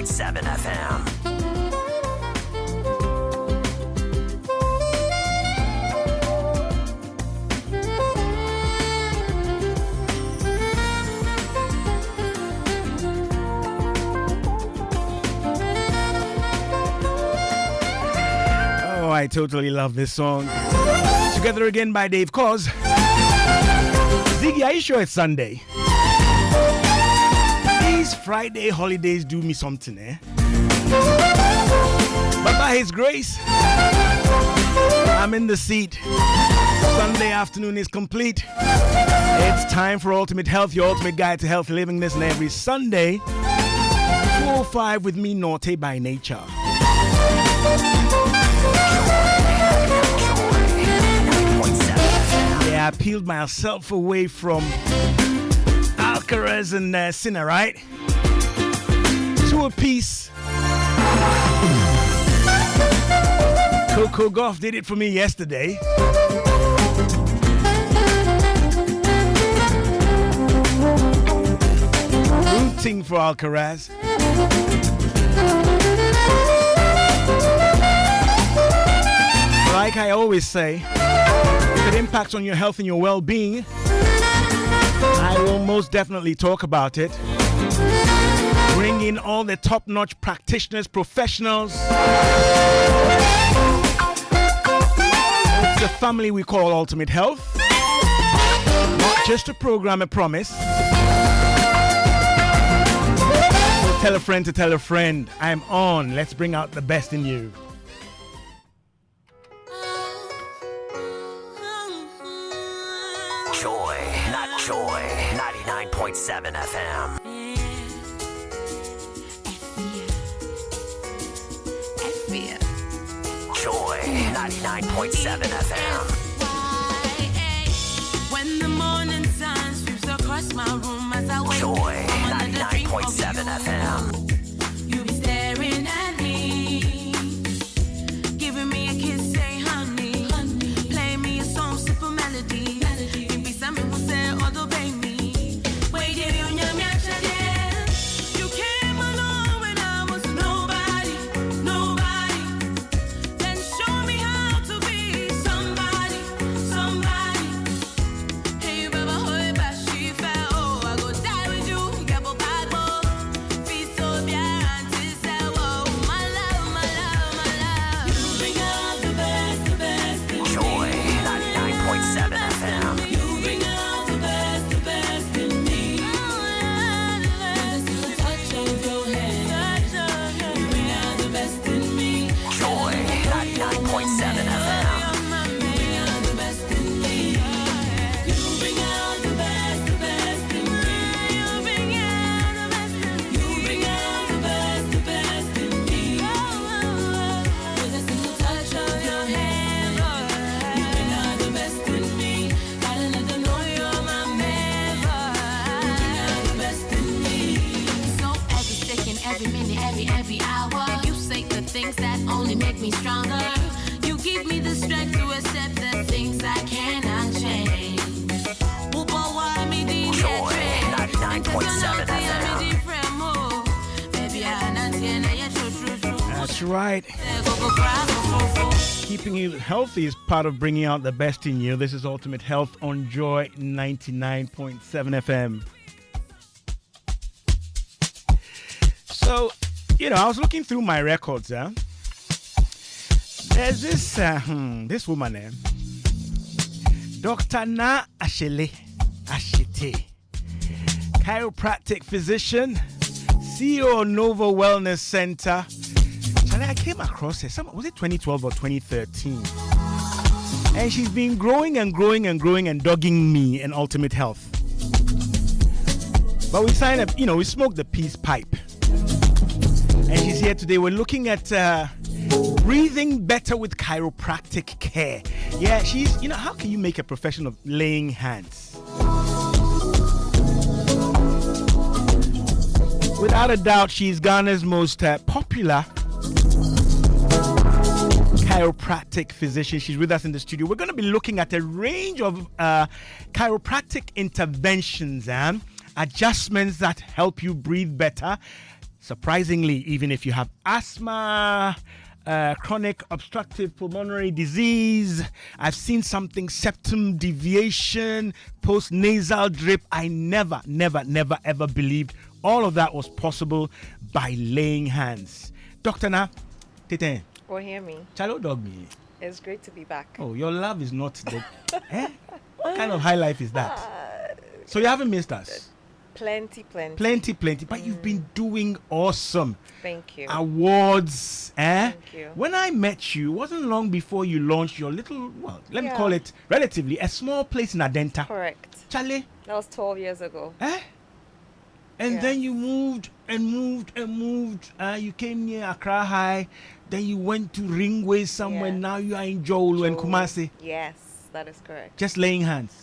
99.7 FM. Oh, I totally love this song. Together Again by Dave Cause. Ziggy, are you sure it's Sunday? These Friday holidays do me something, eh? But by His grace, I'm in the seat. Sunday afternoon is complete. It's time for Ultimate Health, your ultimate guide to healthy living, this and every Sunday. 2:05 with me, Nortey by nature. Yeah, I peeled myself away from Alcaraz and Sinner, right? To a piece. Coco Gauff did it for me yesterday. Rooting for Alcaraz. Like I always say, if it impacts on your health and your well-being, I will most definitely talk about it. Bring in all the top-notch practitioners, professionals. It's a family we call Ultimate Health. Not just a program, I promise. So tell a friend to tell a friend. I'm on. Let's bring out the best in you. Joy, not joy. 99.7 FM. Joy, 99.7 FM. When the morning sun sweeps across my room as I wake Joy, 99.7 FM. You be staring at me, giving me a kiss, say honey, play me a song, simple melody. You be something who say, oh, baby, wait, you you came along when I was nobody. Then show me how to be somebody. Hey, you better hold back, she fell. Oh, I go die with you. Get bad boy. Feel so bad, say, oh, my love. You bring out the best in me. Joy, 99.7 FM. You bring out the best in me. With a touch of your hand, you bring out the best in me. Joy, 99.7 FM. You bring out the best in me. You bring out the best in me. You bring out the best in me. You bring out the best in me. With a single touch of your hand, you bring out the best in me. Gotta let them know you're my man. You bring out the best in me. So every second, every minute, every hour, you say the things that only make me stronger. You give me the strength to accept the things I cannot change. Joy, 99.7 FM. That's right. Keeping you healthy is part of bringing out the best in you. This is Ultimate Health on Joy 99.7 FM. So, I was looking through my records. There's this woman, Dr. Na Ashele Ashite, chiropractic physician, CEO of Nova Wellness Center. And I came across her. Was it 2012 or 2013? And she's been growing and dogging me in Ultimate Health. But we signed up, we smoked the peace pipe. And she's here today. We're looking at breathing better with chiropractic care. Yeah, she's, how can you make a profession of laying hands? Without a doubt, she's Ghana's most popular chiropractic physician. She's with us in the studio. We're going to be looking at a range of chiropractic interventions and adjustments that help you breathe better. surprisingly, even if you have asthma, chronic obstructive pulmonary disease, I've seen something septum deviation, post-nasal drip. I never ever believed all of that was possible by laying hands. Dr. Na, Tete, Or hear me. Chalo dog me. It's great to be back. Oh, your love is not the. Eh? What kind of high life is that? So you haven't missed us. Plenty. Plenty. But you've been doing awesome. Thank you. Awards, eh? Thank you. When I met you, it wasn't long before you launched your little, well, let me Yeah. call it relatively a small place in Adenta. Correct. Charlie, That was 12 years ago. eh? And Yeah. then you moved. You came near Accra High. Then you went to Ringway somewhere. Yeah. Now you are in Joel and Kumasi. Yes, that is correct. Just laying hands.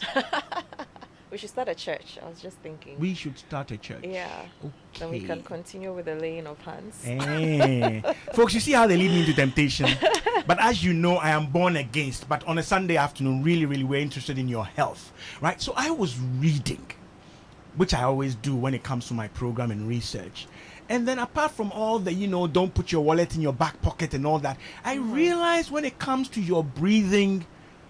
We should start a church. I was just thinking. We should start a church. Yeah. Okay. Then we can continue with the laying of hands. Folks, you see how they lead me into temptation. But as you know, I am born against. But on a Sunday afternoon, really, we're interested in your health. Right? So I was reading, which I always do when it comes to my program and research. And then apart from all the, don't put your wallet in your back pocket and all that, I realized when it comes to your breathing,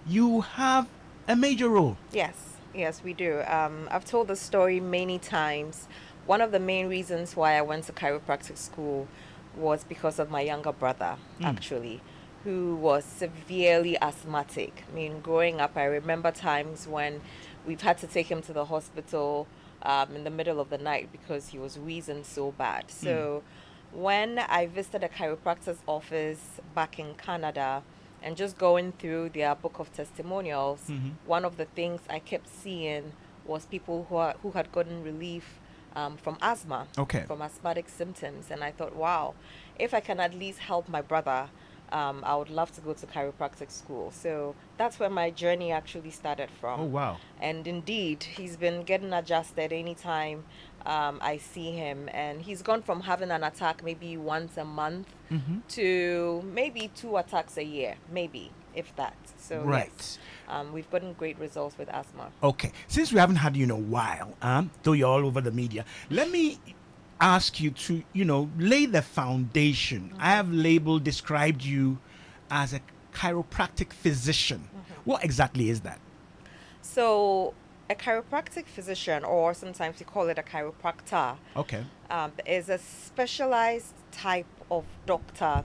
you have a major role. Yes, we do. I've told the story many times. One of the main reasons why I went to chiropractic school was because of my younger brother, actually, who was severely asthmatic. I mean, growing up, I remember times when we've had to take him to the hospital in the middle of the night because he was wheezing so bad. So when I visited a chiropractor's office back in Canada, and just going through their book of testimonials, one of the things I kept seeing was people who had gotten relief from asthma, from asthmatic symptoms. And I thought, wow, if I can at least help my brother, I would love to go to chiropractic school. So that's where my journey actually started from. Oh, wow. And indeed, he's been getting adjusted anytime I see him. And he's gone from having an attack maybe once a month to maybe 2 attacks a year, maybe, if that. So Right. yes, we've gotten great results with asthma. Okay. Since we haven't had you in a while, though you're all over the media, let me ask you to, lay the foundation. I have described you as a chiropractic physician. What exactly is that? So a chiropractic physician, or sometimes we call it a chiropractor, Okay. is a specialized type of doctor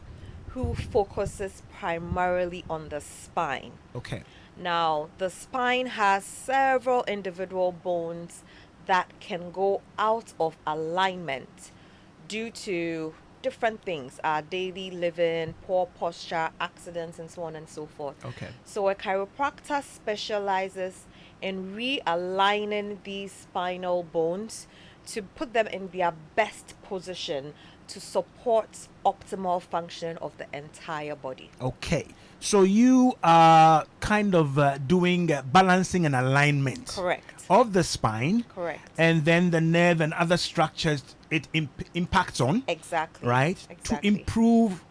who focuses primarily on the spine. Okay. Now, the spine has several individual bones that can go out of alignment due to different things, our daily living, poor posture, accidents, and so on and so forth. Okay. So a chiropractor specializes in realigning these spinal bones to put them in their best position to support optimal function of the entire body. Okay. So you are kind of doing balancing and alignment. Correct. Of the spine. Correct. And then the nerve and other structures it impacts on. Exactly. Right? Exactly. To improve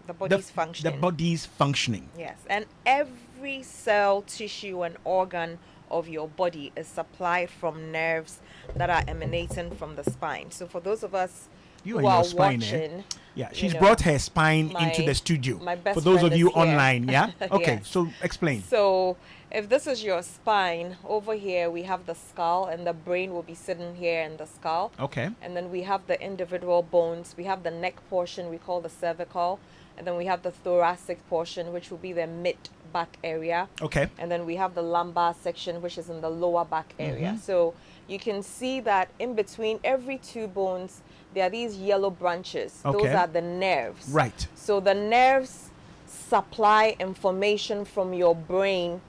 the body's functioning. The body's functioning. Yes. And every cell, tissue, and organ of your body is supplied from nerves that are emanating from the spine. So for those of us You who and are your spine, watching, Yeah, she's brought her spine into the studio. my best For those of friend you is here. online, yeah? Okay, Yes. so explain. So if this is your spine, over here we have the skull, and the brain will be sitting here in the skull. Okay. And then we have the individual bones. We have the neck portion we call the cervical, and then we have the thoracic portion, which will be the mid back area. Okay. And then we have the lumbar section, which is in the lower back area. So you can see that in between every two bones, there are these yellow branches. Those Okay. are the nerves. Right. So the nerves supply information from your brain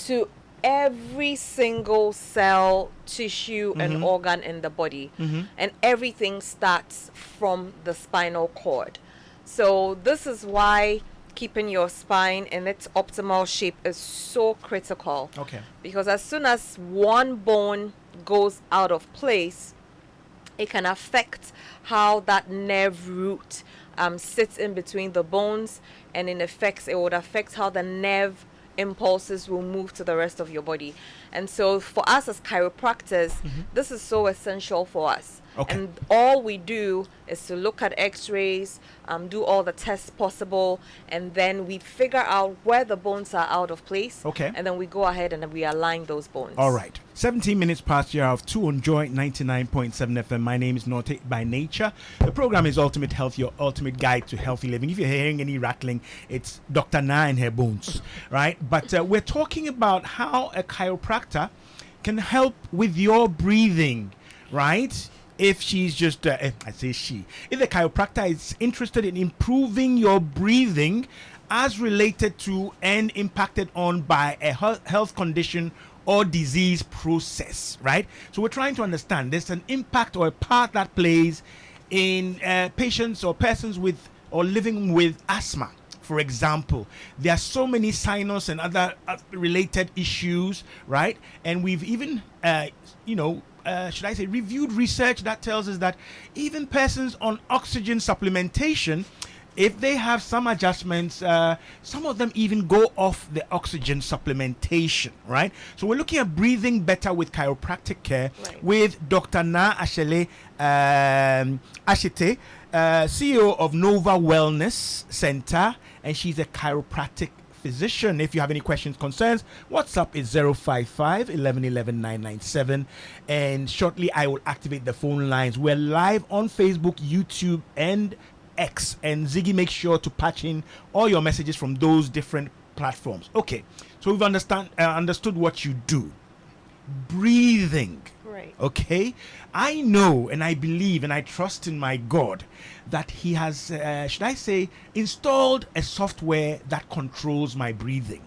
to every single cell, tissue, and organ in the body. And everything starts from the spinal cord. So this is why keeping your spine in its optimal shape is so critical. Okay. Because as soon as one bone goes out of place, it can affect how that nerve root sits in between the bones, and in effects it would affect how the nerve impulses will move to the rest of your body. And so for us as chiropractors, this is so essential for us. Okay. And all we do is to look at x-rays, do all the tests possible, and then we figure out where the bones are out of place. Okay. And then we go ahead and then we align those bones. All right. 17 minutes past the hour of 2 on Joy 99.7 FM. My name is Nortey by nature. The program is Ultimate Health, your ultimate guide to healthy living. If you're hearing any rattling, it's Dr. Na and her bones, right? But we're talking about how a chiropractor can help with your breathing, right? If she's just, I say she, if the chiropractor is interested in improving your breathing as related to and impacted on by a health condition or disease process, right? So we're trying to understand there's an impact or a part that plays in patients or persons with or living with asthma. For example, there are so many sinus and other related issues, right? And we've even, should I say, reviewed research that tells us that even persons on oxygen supplementation, if they have some adjustments, some of them even go off the oxygen supplementation, right? So we're looking at breathing better with chiropractic care with Dr. Na Ashele Ashite, CEO of Nova Wellness Center, and she's a chiropractic physician. If you have any questions, concerns, WhatsApp is 055 1111 997, and shortly I will activate the phone lines. We're live on Facebook, YouTube, and X, and Ziggy makes sure to patch in all your messages from those different platforms. Okay, so we've understood what you do. Breathing. Right. Okay, I know and I believe and I trust in my God that He has, should I say, installed a software that controls my breathing,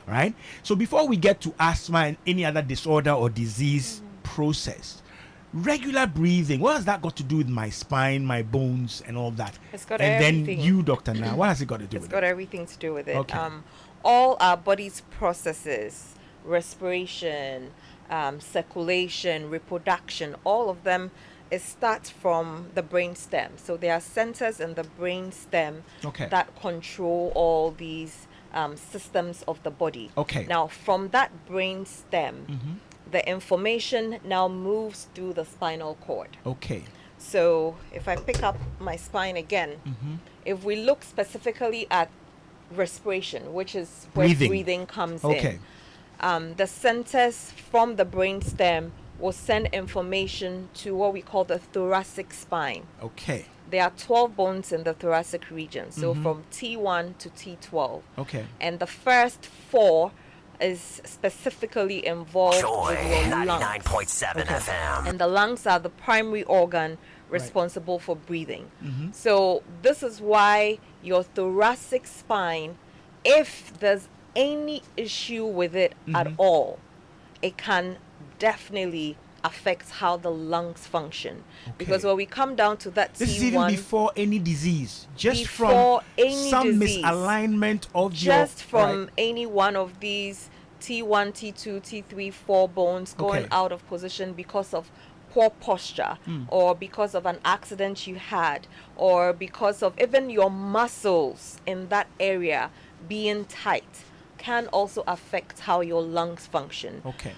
right? So before we get to asthma and any other disorder or disease process, regular breathing, what has that got to do with my spine, my bones, and all that? It's got and everything. then you, Dr. Na, what has it got to do It's with got it? everything to do with it. Okay. All our body's processes, respiration, circulation, reproduction, all of them, it starts from the brain stem. So there are centers in the brain stem that control all these systems of the body. Okay. Now, from that brain stem, the information now moves through the spinal cord. Okay. So if I pick up my spine again, if we look specifically at respiration, which is where breathing comes in, the centers from the brain stem will send information to what we call the thoracic spine. Okay. There are 12 bones in the thoracic region, so from T1 to T12. Okay. And the first 4 is specifically involved Joy with your lungs. 99.7 FM. And the lungs are the primary organ responsible for breathing. So this is why your thoracic spine, if there's any issue with it at all, it can definitely affect how the lungs function. Because when we come down to that this T1, is even before any disease, just before from any some disease, misalignment of just your from any one of these T1, T2, T3, 4 bones going out of position because of poor posture, or because of an accident you had, or because of even your muscles in that area being tight, can also affect how your lungs function. Okay.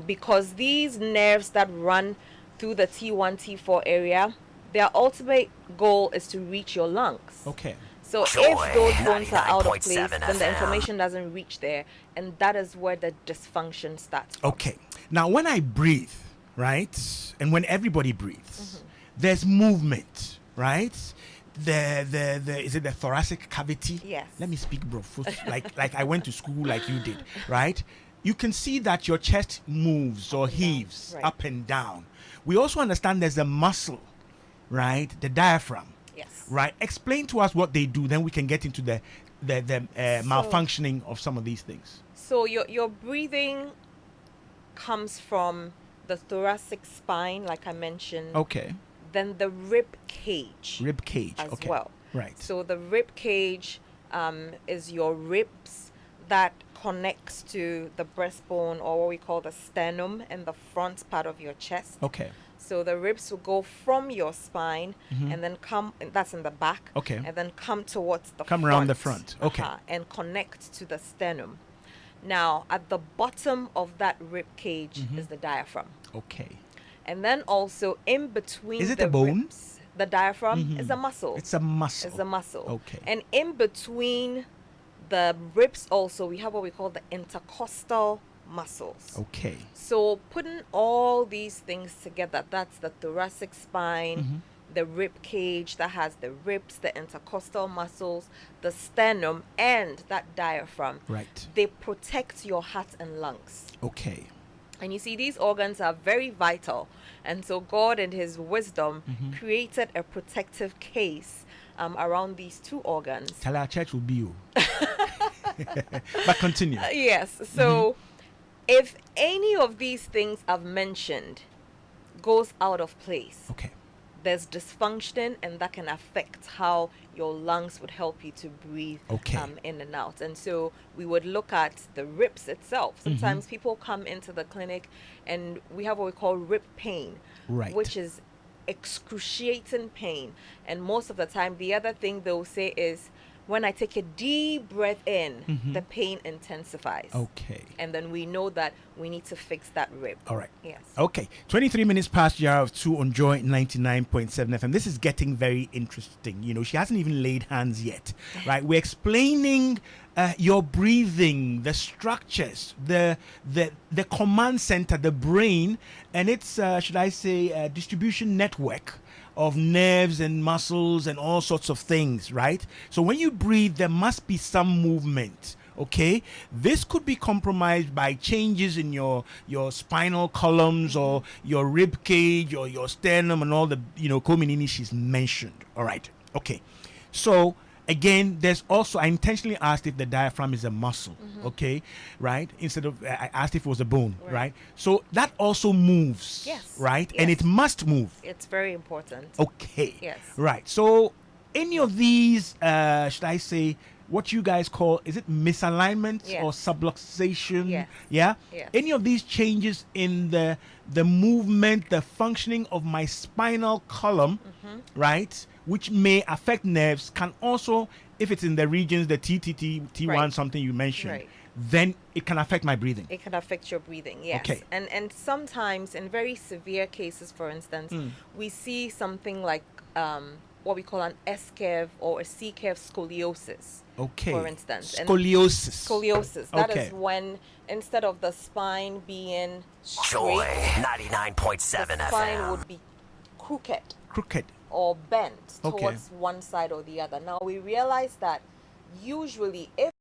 Because these nerves that run through the T1, T4 area, their ultimate goal is to reach your lungs. Okay. So Joy if those bones are out of 99.7 place, then the FM. information doesn't reach there, and that is where the dysfunction starts. Okay. Now, when I breathe, right, and when everybody breathes, there's movement, right? The is it the thoracic cavity? Yes. Let me speak, bro. like I went to school like you did, right? You can see that your chest moves or heaves up and down. We also understand there's a muscle, right? The diaphragm. Yes. Right. Explain to us what they do. Then we can get into the malfunctioning of some of these things. So your breathing comes from the thoracic spine, like I mentioned. Okay. Then the rib cage. Rib cage. As Okay. well. Right. So the rib cage is your ribs that connects to the breastbone, or what we call the sternum, in the front part of your chest. Okay. So the ribs will go from your spine and then come, and that's in the back. Okay. And then come towards the Come front. around the front. Okay. And connect to the sternum. Now, at the bottom of that rib cage is the diaphragm. Okay. And then also in between Is it the a bone? ribs, the diaphragm is a muscle. It's a muscle. It's a muscle. Okay. And in between the ribs also, we have what we call the intercostal muscles. Okay. So putting all these things together, that's the thoracic spine, the rib cage that has the ribs, the intercostal muscles, the sternum, and that diaphragm. Right. They protect your heart and lungs. Okay. And you see, these organs are very vital. And so God, in his wisdom, created a protective case around these two organs. Tell our church will be you. But continue. Yes. So if any of these things I've mentioned goes out of place, Okay. there's dysfunction, and that can affect how your lungs would help you to breathe Okay. in and out. And so we would look at the ribs itself. Sometimes people come into the clinic and we have what we call rib pain, Right. which is excruciating pain. And most of the time, the other thing they'll say is, when I take a deep breath in, the pain intensifies. Okay. And then we know that we need to fix that rib. All right. Yes. Okay. 23 minutes past the hour of 2 on Joy 99.7 FM. This is getting very interesting. You know, she hasn't even laid hands yet, right? We're explaining your breathing, the structures, the command center, the brain, and its, should I say, distribution network of nerves and muscles and all sorts of things, right? So when you breathe, there must be some movement. Okay, this could be compromised by changes in your spinal columns or your rib cage or your sternum and all the kominini she's mentioned. All right. Okay. So again, there's also, I intentionally asked if the diaphragm is a muscle. Okay, right? Instead of I asked if it was a bone. Right. So that also moves. Yes. Right. Yes. And it must move. It's very important. Okay. Yes. Right. So any of these, should I say, what you guys call, is it misalignment Yes. or subluxation? Yes. Yeah. Yes. Any of these changes in the movement, the functioning of my spinal column, right, which may affect nerves, can also, if it's in the regions, the TTT, T1, Right. something you mentioned, Right. then it can affect my breathing. It can affect your breathing, yes. Okay. And sometimes in very severe cases, for instance, we see something like what we call an S curve or a C curve scoliosis. Okay. For instance. And Scoliosis. scoliosis. That is Okay. when instead of the spine being Joy straight, 99.7 the spine FM. would be crooked Crooked. or bent Okay. towards one side or the other. Now we realize that usually if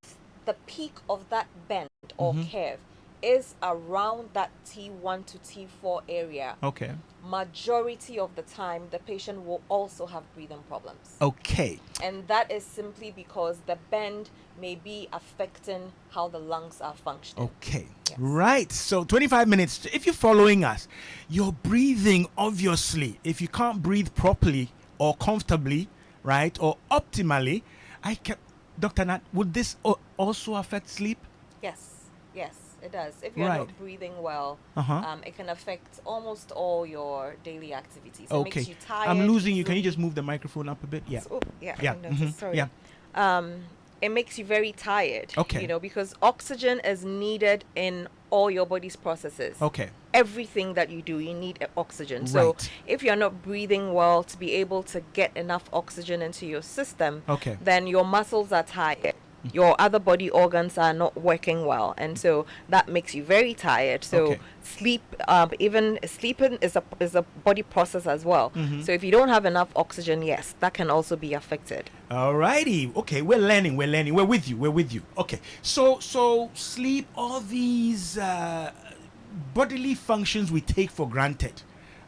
the peak of that bend or curve is around that T1 to T4 area, Okay. majority of the time the patient will also have breathing problems. Okay. And that is simply because the bend may be affecting how the lungs are functioning. Okay. Yes. Right. So 25 minutes. If you're following us, your breathing, obviously, if you can't breathe properly or comfortably, right, or optimally, Dr. Nat, would this also affect sleep? Yes, yes, it does. If you're Right. not breathing well, Uh-huh. it can affect almost all your daily activities. It Okay. makes you tired. I'm losing you. Can you easily. just move the microphone up a bit? Yeah. Oh, yeah, Yeah. I noticed. Sorry. Yeah. It makes you very tired. Okay. You know, because oxygen is needed in all your body's processes. Okay. Everything that you do, you need oxygen. So Right. if you're not breathing well to be able to get enough oxygen into your system, Okay. then your muscles are tired. Your other body organs are not working well, and so that makes you very tired. So Okay. sleep, even sleeping is a body process as well. Mm-hmm. So if you don't have enough oxygen, yes, that can also be affected. Alrighty. Okay, we're learning. We're with you. Okay. So sleep, all these bodily functions we take for granted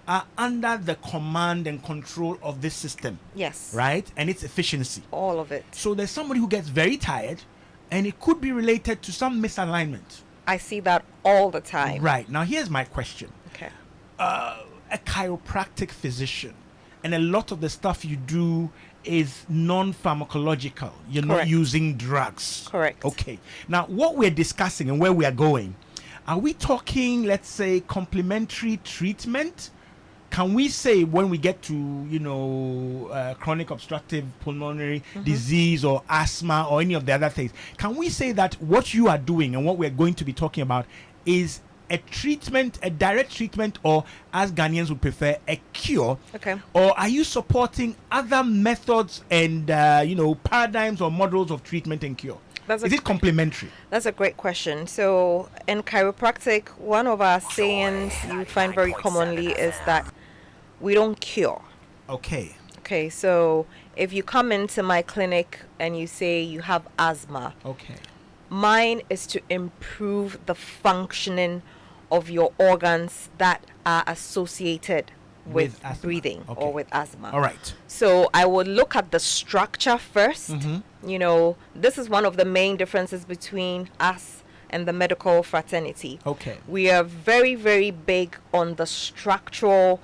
are under the command and control of this system, Yes. right? And its efficiency. All of it. So there's somebody who gets very tired, and it could be related to some misalignment. I see that all the time. Right. Now here's my question. Okay. A chiropractic physician, and a lot of the stuff you do is non-pharmacological. You're not Correct. using drugs. Correct. Okay. Now, what we're discussing and where we are going, are we talking, let's say, complementary treatment, can we say when we get to chronic obstructive pulmonary disease or asthma or any of the other things, can we say that what you are doing and what we're going to be talking about is a treatment, a direct treatment, or as Ghanaians would prefer, a cure? Okay. Or are you supporting other methods and paradigms or models of treatment and cure? Is it complementary? That's a great question. So in chiropractic, one of our sayings you find very commonly is that we don't cure. Okay. Okay, so if you come into my clinic and you say you have asthma, Okay. mine is to improve the functioning of your organs that are associated with asthma. breathing Okay. or with asthma. All right. So I would look at the structure first. Mm-hmm. This is one of the main differences between us and the medical fraternity. Okay. We are very, very big on the structural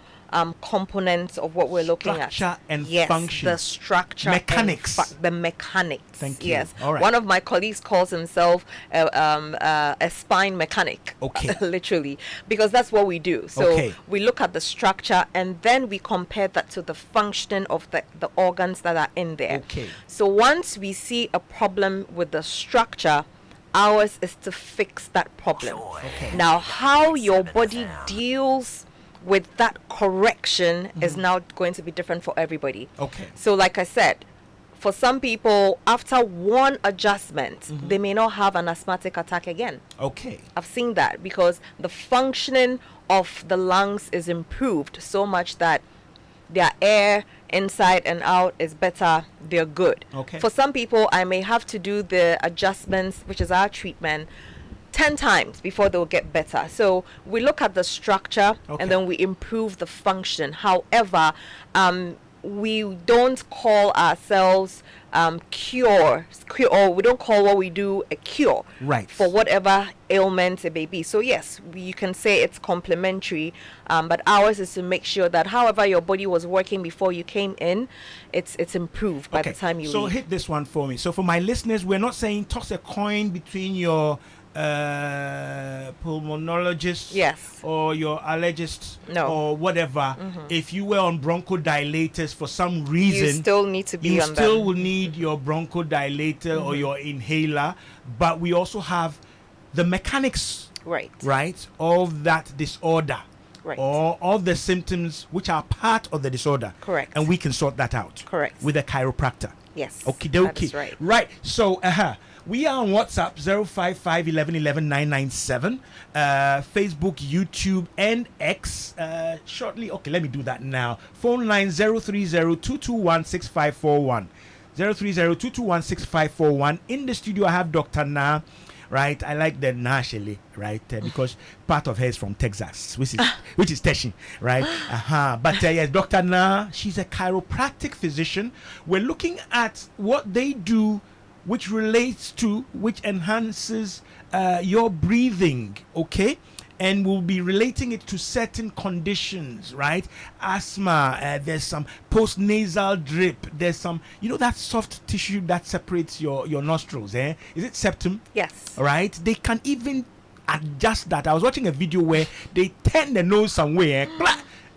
components of what we're looking at. Structure and yes, function. the structure, Mechanics. the mechanics. Thank you. Yes. All right. One of my colleagues calls himself a spine mechanic. Okay. Literally, because that's what we do. So Okay. we look at the structure and then we compare that to the function of the organs that are in there. Okay. So once we see a problem with the structure, ours is to fix that problem. Okay. Now, how your body deals with that correction is now going to be different for everybody. Okay. So like I said, for some people, after one adjustment, they may not have an asthmatic attack again. Okay. I've seen that because the functioning of the lungs is improved so much that their air inside and out is better, they're good. Okay. For some people, I may have to do the adjustments, which is our treatment, 10 times before they'll get better. So we look at the structure Okay. and then we improve the function. However, we don't call ourselves cure, or we don't call what we do a cure Right. for whatever ailment it may be. So yes, you can say it's complementary, but ours is to make sure that however your body was working before you came in, it's improved by the time you So leave. hit this one for me. So for my listeners, we're not saying toss a coin between your pulmonologist Yes. or your allergist No. or whatever. If you were on bronchodilators for some You reason, still need to be you on still them. will need your bronchodilator or your inhaler. But we also have the mechanics, Right. of that disorder. Right. Or of the symptoms which are part of the disorder. Correct. And we can sort that out. Correct. With a chiropractor. Yes. Okie that dokie. is right. Right. So, we are on WhatsApp 055 11 11 997, Facebook, YouTube, and X. Shortly. Okay, let me do that now. Phone line 030 221 6541. 030 221 6541. In the studio, I have Dr. Na. Right, I like the Nashili, right, because part of her is from Texas, which is Teshin, right? But yes, Dr. Na, she's a chiropractic physician. We're looking at what they do, which enhances your breathing, okay? And we'll be relating it to certain conditions, right? Asthma, there's some post-nasal drip, there's some, that soft tissue that separates your nostrils, Is it septum? Yes. All right? They can even adjust that. I was watching a video where they turn the nose somewhere,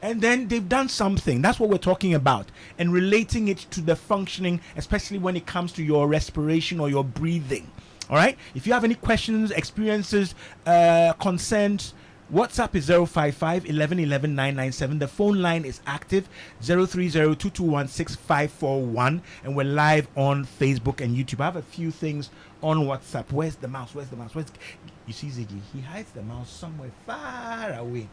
and then they've done something. That's what we're talking about. And relating it to the functioning, especially when it comes to your respiration or your breathing. All right. If you have any questions, experiences, concerns, WhatsApp is 055 11 11 997. The phone line is active 030 221 6541. And we're live on Facebook and YouTube. I have a few things on WhatsApp. Where's the mouse? You see Ziggy? He hides the mouse somewhere far away.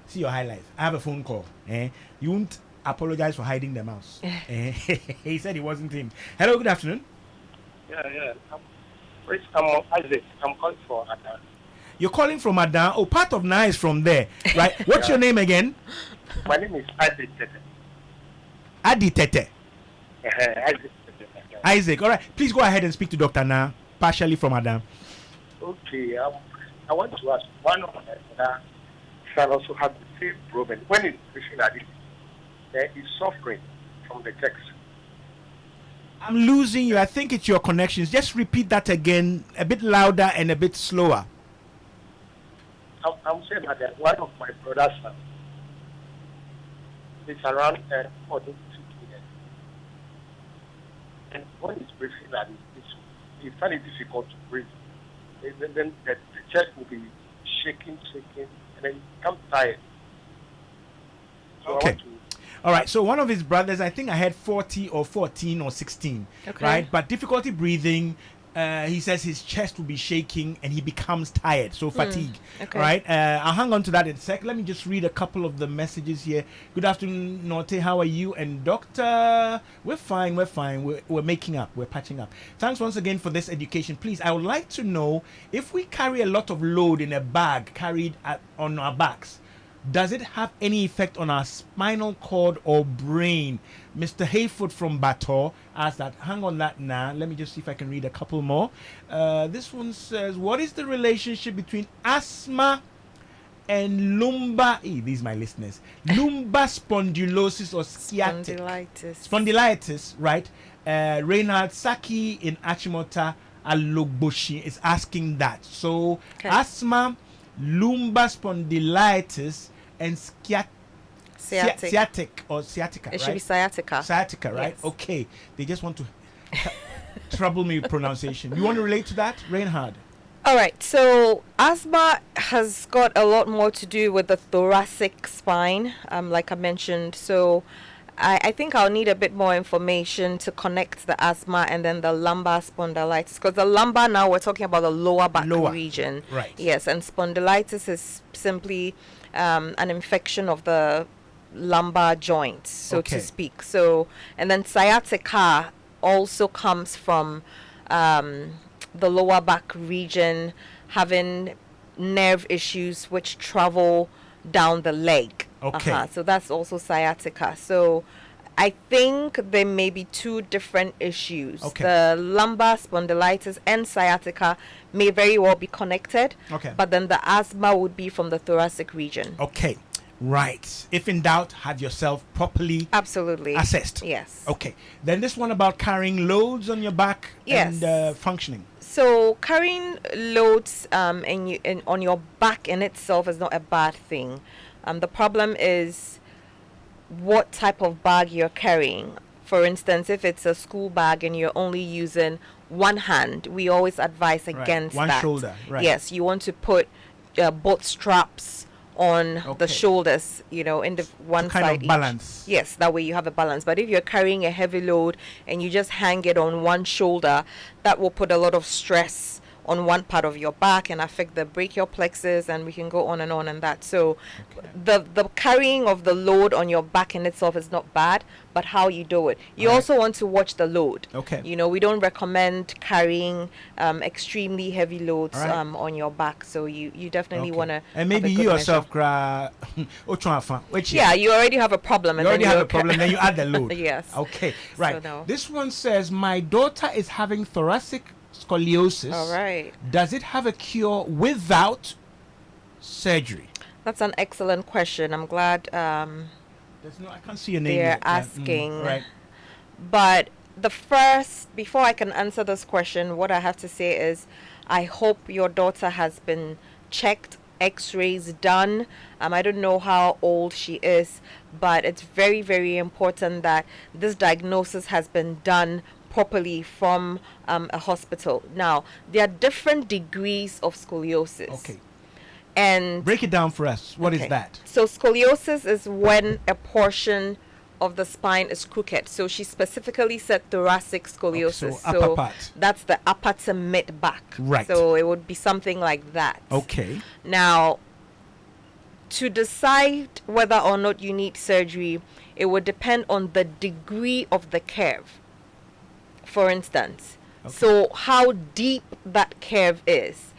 See your highlights. I have a phone call. You won't apologize for hiding the mouse. He said it wasn't him. Hello, good afternoon. Yeah. I'm Isaac. I'm calling for Adan. You're calling from Adan. Oh, part of Na is from there, right? What's your name again? My name is Isaac Tete. Adi Tete. Isaac Tete. Isaac. All right. Please go ahead and speak to Dr. Na, partially from Adan. Okay. I want to ask, one of my brother shall also have the same problem. When he's preaching at it, he's suffering from the text. I'm losing you. I think it's your connections. Just repeat that again, a bit louder and a bit slower. I'm saying that one of my brothers It's around 14 to 15 years. And when it's breathing like this, you find it difficult to breathe. Then the chest will be shaking, and then you become tired. So Okay. I want to. All right. So one of his brothers, I think I had 40 or 14 or 16. Okay. Right. But difficulty breathing. He says his chest will be shaking and he becomes tired, so fatigue. Okay. Right. I'll hang on to that in a sec. Let me just read a couple of the messages here. Good afternoon, Nortey. How are you? And Doctor, we're fine. We're making up. We're patching up. Thanks once again for this education. Please, I would like to know if we carry a lot of load in a bag carried on our backs. Does it have any effect on our spinal cord or brain? Mr. Hayfoot from Bator asked that. Hang on that now. Let me just see if I can read a couple more. This one says, what is the relationship between asthma and lumbar... these are my listeners. Lumbar spondylosis or sciatic. Spondylitis, right? Reynald Saki in Achimota Alogboshi is asking that. So, Okay. asthma, lumbar spondylitis, and sciatic or sciatica, It right? should be sciatica. Sciatica, right? Yes. Okay. They just want to trouble me with pronunciation. You want to relate to that, Reinhard? All right, so asthma has got a lot more to do with the thoracic spine, like I mentioned. So I think I'll need a bit more information to connect the asthma and then the lumbar spondylitis. Because the lumbar, now we're talking about the lower back region. Right. Yes, and spondylitis is simply an infection of the lumbar joint, so Okay. to speak. So, and then sciatica also comes from the lower back region, having nerve issues which travel down the leg. Okay. So that's also sciatica. So I think there may be two different issues. Okay. The lumbar spondylitis and sciatica may very well be connected. Okay. But then the asthma would be from the thoracic region. Okay. Right. If in doubt, have yourself properly Absolutely. assessed. Yes. Okay. Then this one about carrying loads on your back Yes. and functioning. So carrying loads on your back in itself is not a bad thing. The problem is what type of bag you're carrying. For instance, if it's a school bag and you're only using one hand, we always advise against One that. shoulder, right. Yes, you want to put both straps on Okay. the shoulders, in the one kind side of each. balance. Yes, that way you have a balance. But if you're carrying a heavy load and you just hang it on one shoulder, that will put a lot of stress on one part of your back and affect the brachial plexus, and we can go on and that. So the carrying of the load on your back in itself is not bad, but how you do it. You All right. also want to watch the load. Okay. We don't recommend carrying extremely heavy loads All right. on your back. So you definitely Okay. want to. And maybe you yourself cry. Yeah, you already have a problem. You already have a problem, then you add the load. Yes. Okay, right. no. This one says, my daughter is having thoracic scoliosis. All right. Does it have a cure without surgery? That's an excellent question. I'm glad I can't see your name they're yet. Yeah, asking. right. But before I can answer this question, what I have to say is I hope your daughter has been checked, x-rays done. I don't know how old she is, but it's very, very important that this diagnosis has been done properly from a hospital. Now, there are different degrees of scoliosis. Okay. And Break it down for us. What is Okay. that? So scoliosis is when a portion of the spine is crooked. So she specifically said thoracic scoliosis. so upper part. That's the upper to mid back. Right. So it would be something like that. Okay. Now, to decide whether or not you need surgery, it would depend on the degree of the curve. For instance, so how deep that curve is,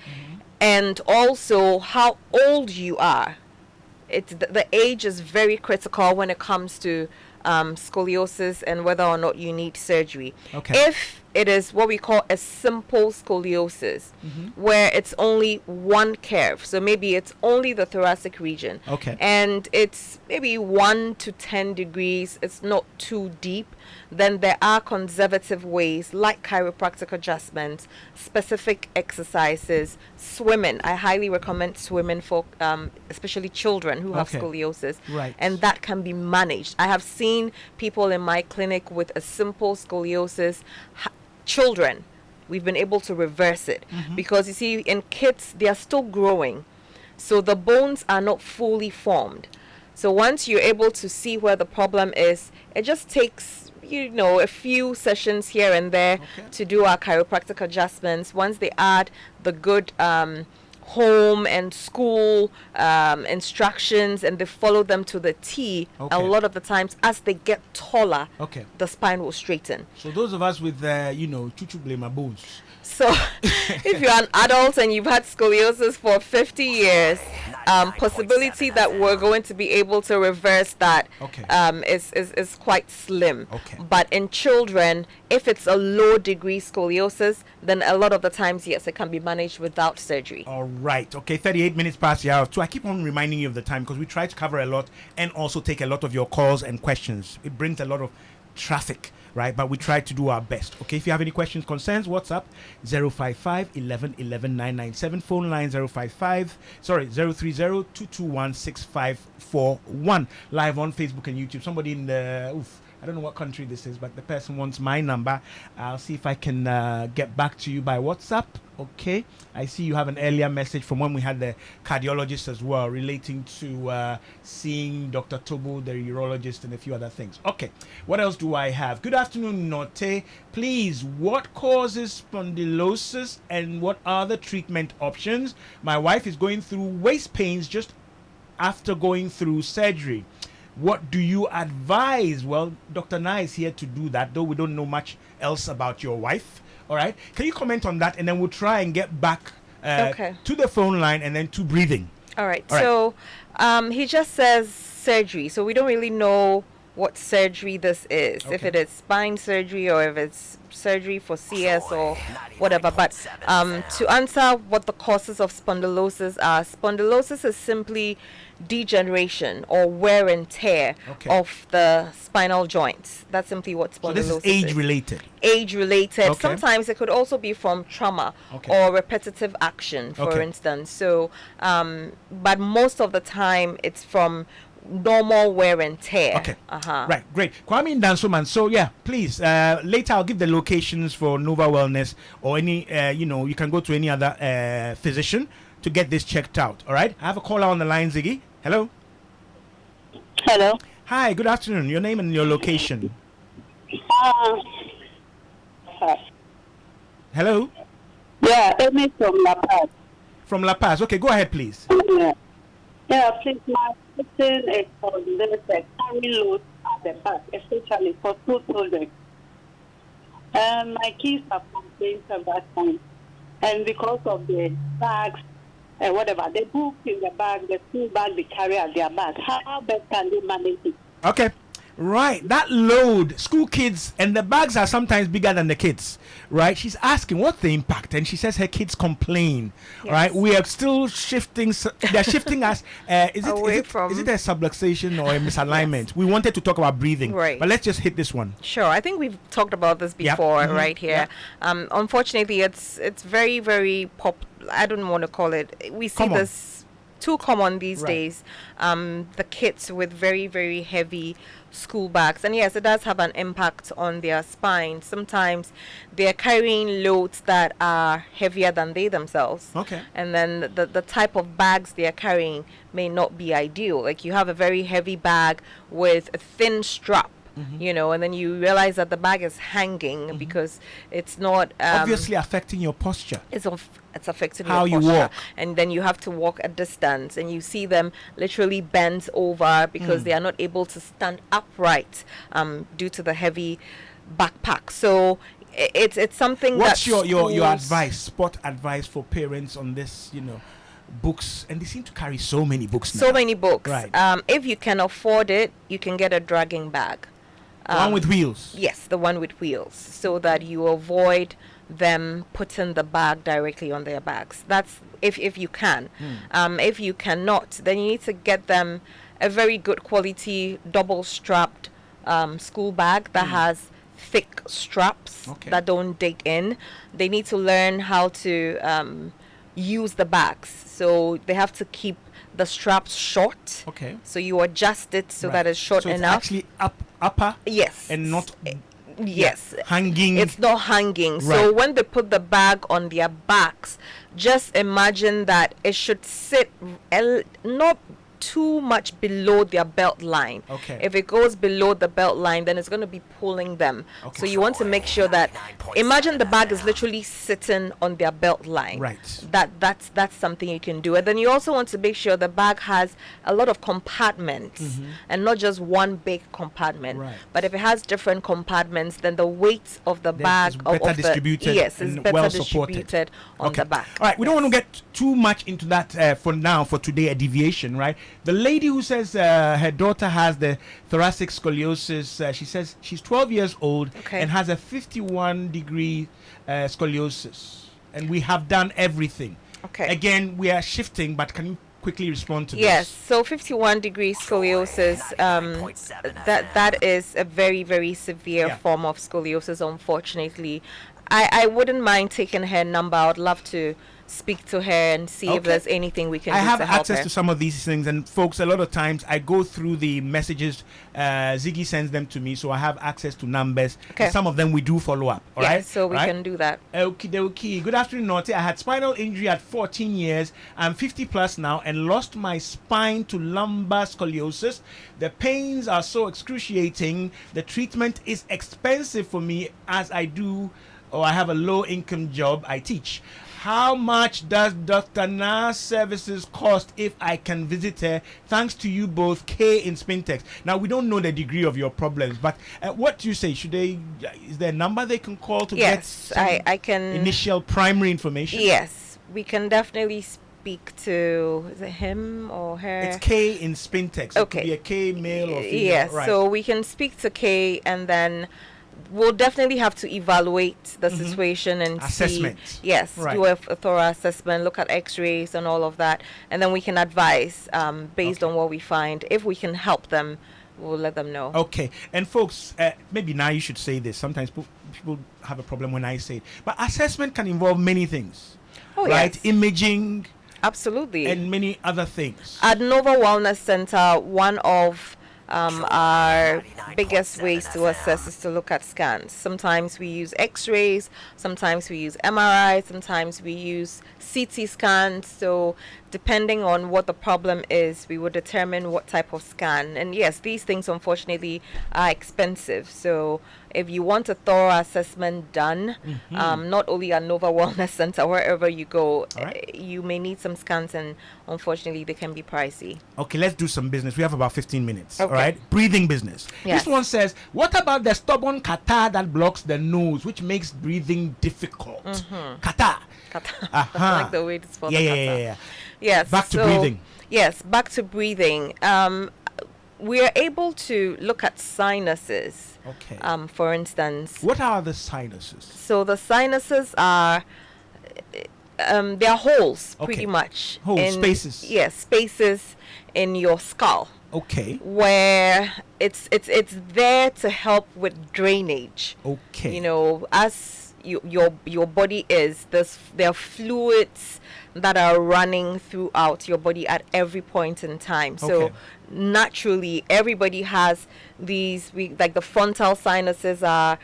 and also how old you are. It's the age is very critical when it comes to scoliosis and whether or not you need surgery. Okay. If it is what we call a simple scoliosis, where it's only one curve. So maybe it's only the thoracic region. Okay. And it's maybe 1 to 10 degrees. It's not too deep. Then there are conservative ways like chiropractic adjustments, specific exercises, swimming. I highly recommend swimming for especially children who have Okay. scoliosis. Right. And that can be managed. I have seen people in my clinic with a simple scoliosis, children. We've been able to reverse it because you see, in kids, they are still growing. So the bones are not fully formed. So once you're able to see where the problem is, it just takes, a few sessions here and there to do our chiropractic adjustments. Once they add the good home and school instructions and they follow them to the T, a lot of the times as they get taller, the spine will straighten. So those of us with, chuchu blema bones. So if you're an adult and you've had scoliosis for 50 years, possibility that we're going to be able to reverse that is quite slim. But in children, if it's a low degree scoliosis, then a lot of the times, yes, it can be managed without surgery. All right. Okay, 38 minutes past the hour. So I keep on reminding you of the time because we try to cover a lot and also take a lot of your calls and questions. It brings a lot of traffic, right? But we try to do our best. Okay, if you have any questions, concerns, WhatsApp 055 11 11 997, phone line 030 221 6541. Live on Facebook and YouTube. Somebody in the I don't know what country this is, but the person wants my number. I'll see if I can get back to you by WhatsApp. Okay. I see you have an earlier message from when we had the cardiologist as well, relating to seeing Dr. Tobo, the urologist, and a few other things. Okay. What else do I have? Good afternoon, Nortey. Please, what causes spondylosis and what are the treatment options? My wife is going through waist pains just after going through surgery. What do you advise? Well, Dr. Na is here to do that, though we don't know much else about your wife. All right. Can you comment on that? And then we'll try and get back to the phone line and then to breathing. All right. So he just says surgery. So we don't really know what surgery this is, if it is spine surgery or if it's surgery for CS or whatever. But to answer what the causes of spondylosis are, spondylosis is simply degeneration or wear and tear of the spinal joints. That's simply what spondylosis is. So this is age-related? Age-related. Sometimes it could also be from trauma or repetitive action, for instance. So, but most of the time it's from normal wear and tear. Right, great. Kwame Dansoman. So yeah, please, later I'll give the locations for Nova Wellness or any, you can go to any other physician to get this checked out. All right. I have a caller on the line, Ziggy. Hello. Hello. Hi, good afternoon. Your name and your location. Hello. Yeah, Amy from La Paz. From La Paz. Okay, go ahead, please. Yeah, please, my question is on the carry load at the back, especially for 2 children. My kids have complained several times, and because of the bags, whatever, they book in the bag, the school bag they carry at their back. How best can they manage it? Okay. Right, that load, school kids, and the bags are sometimes bigger than the kids, right? She's asking what's the impact, and she says her kids complain, right? We are still shifting, they're shifting us. Is it a subluxation or a misalignment? We wanted to talk about breathing, right? But let's just hit this one. Sure, I think we've talked about this before, right here. Unfortunately, it's very, very I don't want to call it. We see this too common these days. The kids with very, very heavy school bags, and yes, it does have an impact on their spine. Sometimes they're carrying loads that are heavier than they themselves, and then the type of bags they are carrying may not be ideal. Like you have a very heavy bag with a thin strap, and then you realize that the bag is hanging because it's not obviously affecting your posture. It's affecting how your posture. You walk, and then you have to walk a distance, and you see them literally bent over because they are not able to stand upright due to the heavy backpack. So it's something. What's your advice, sport advice for parents on this? Books, and they seem to carry so many books now. So many books. Right. If you can afford it, you can get a dragging bag. The one with wheels. Yes, the one with wheels, so that you avoid them putting the bag directly on their backs. That's if you can. If you cannot, then you need to get them a very good quality double strapped school bag that has thick straps Okay. that don't dig in. They need to learn how to use the bags, so they have to keep the straps short. Okay. So you adjust it so Right. that it's short so it's enough. actually upper Yes. and not Yes. hanging. It's not hanging. So Right. when they put the bag on their backs, just imagine that it should sit not too much below their belt line. Okay. If it goes below the belt line, then it's going to be pulling them. Okay. So you want to make sure that, imagine the bag is literally sitting on their belt line. Right. That's something you can do. And then you also want to make sure the bag has a lot of compartments and not just one big compartment. Right. But if it has different compartments, then the weight of the Then bag it's better of distributed yes, is and better well supported. distributed on the back. All right, we don't want to get too much into that for now, for today, a deviation, right? The lady who says her daughter has the thoracic scoliosis, she says she's 12 years old Okay. and has a 51-degree scoliosis. And we have done everything. Okay. Again, we are shifting, but can you quickly respond to Yes, this? so 51-degree scoliosis, that is a very, very severe Yeah. form of scoliosis, unfortunately. I wouldn't mind taking her number. I would love to speak to her and see if Okay. there's anything we can I do have to help access her. to some of these things, and folks, a lot of times I go through the messages. Ziggy sends them to me, so I have access to numbers. Okay. And some of them we do follow up. All Yes, right, so we Right? can do that. Okie dokie. Good afternoon, Nortey. I had spinal injury at 14 years. I'm 50 plus now and lost my spine to lumbar scoliosis. The pains are so excruciating. The treatment is expensive for me as I have a low income job. I teach. How much does Dr. Na's services cost if I can visit her? Thanks to you both, K in Spintex. Now, we don't know the degree of your problems, but what do you say? Is there a number they can call to get Yes, some I can. initial primary information? Yes, we can definitely speak to, is it him or her? It's K in Spintex. It Okay. could be a K male or female. Yes, Right. so we can speak to Kay, and then we'll definitely have to evaluate the situation and Assessment. see. Yes, Right. do a thorough assessment, look at X-rays and all of that, and then we can advise based on what we find. If we can help them, we'll let them know. Okay, and folks, maybe now you should say this. Sometimes people have a problem when I say it, but assessment can involve many things, Oh, right? yes. Imaging Absolutely. and many other things. At Nova Wellness Center, one of our biggest ways to assess is to look at scans. Sometimes we use X-rays, sometimes we use MRI, sometimes we use CT scans. So depending on what the problem is, we will determine what type of scan. And yes, these things unfortunately are expensive. So if you want a thorough assessment done, not only at Nova Wellness Center, wherever you go, All right. you may need some scans, and unfortunately they can be pricey. Okay, let's do some business. We have about 15 minutes. All Okay. right, breathing business. Yes. This one says, what about the stubborn catarrh that blocks the nose, which makes breathing difficult? Catarrh. I like the way it's spelled. Yeah. Yes. Back to breathing. Yes, back to breathing. We are able to look at sinuses. Okay. For instance. What are the sinuses? So the sinuses are they are holes, Okay. pretty much. Holes, spaces. Yes, spaces in your skull, Okay. where it's there to help with drainage. Okay. You know, as your body is, there are fluids that are running throughout your body at every point in time. So Okay. naturally, everybody has these. Like the frontal sinuses are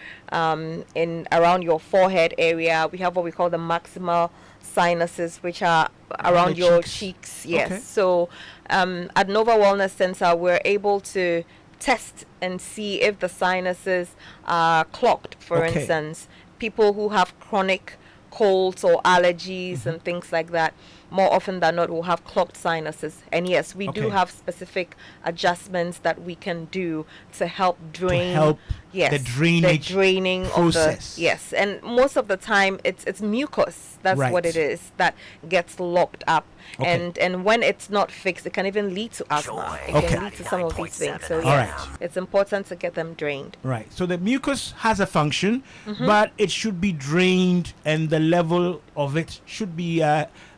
in around your forehead area. We have what we call the maximal sinuses, which are around the your cheeks. cheeks. Yes. Okay. So at Nova Wellness Center, we're able to test and see if the sinuses are clogged. For Okay. instance, people who have chronic colds or allergies and things like that, more often than not will have clogged sinuses. And yes, we do Okay. have specific adjustments that we can do to help drain help Yes, the drainage the draining process. of the yes, and most of the time it's mucus. That's what Right. it is that gets locked up, Okay. and when it's not fixed, it can even lead to asthma. It Okay. can lead to some of these things. So All yes, right. it's important to get them drained. Right. So the mucus has a function, Mm-hmm. but it should be drained, and the level of it should be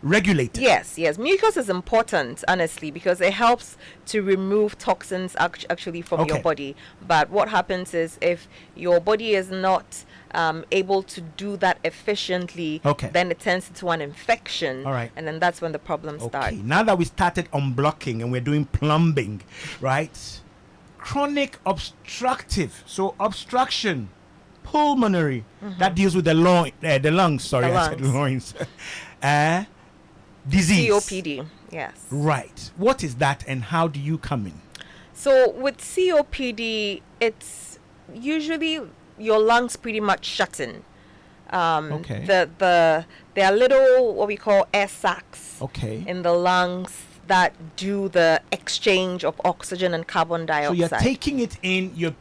regulated. Yes, yes. Mucus is important, honestly, because it helps to remove toxins actually from your Okay. body. But what happens is if your body is not able to do that efficiently, Okay. then it turns into an infection. All right. And then that's when the problems start. Okay. Now that we started unblocking and we're doing plumbing, right? Chronic obstructive, so obstruction, pulmonary, that deals with the lungs. Sorry, Mm-hmm. The I said lungs. loins. Disease. COPD, yes. Right. What is that, and how do you come in? So with COPD, it's usually your lungs pretty much shutting. Okay. There are little what we call air sacs Okay. in the lungs that do the exchange of oxygen and carbon So dioxide. you're taking it in, you're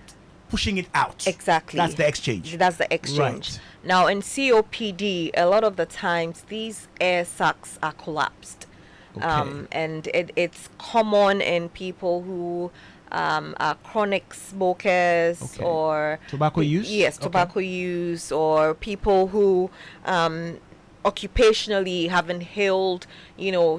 pushing it out. Exactly. That's the exchange. That's the exchange. Right. Now in COPD, a lot of the times these air sacs are collapsed. Okay. And it's common in people who are chronic smokers Okay. or Tobacco use? Yes, Okay. tobacco use, or people who occupationally have inhaled,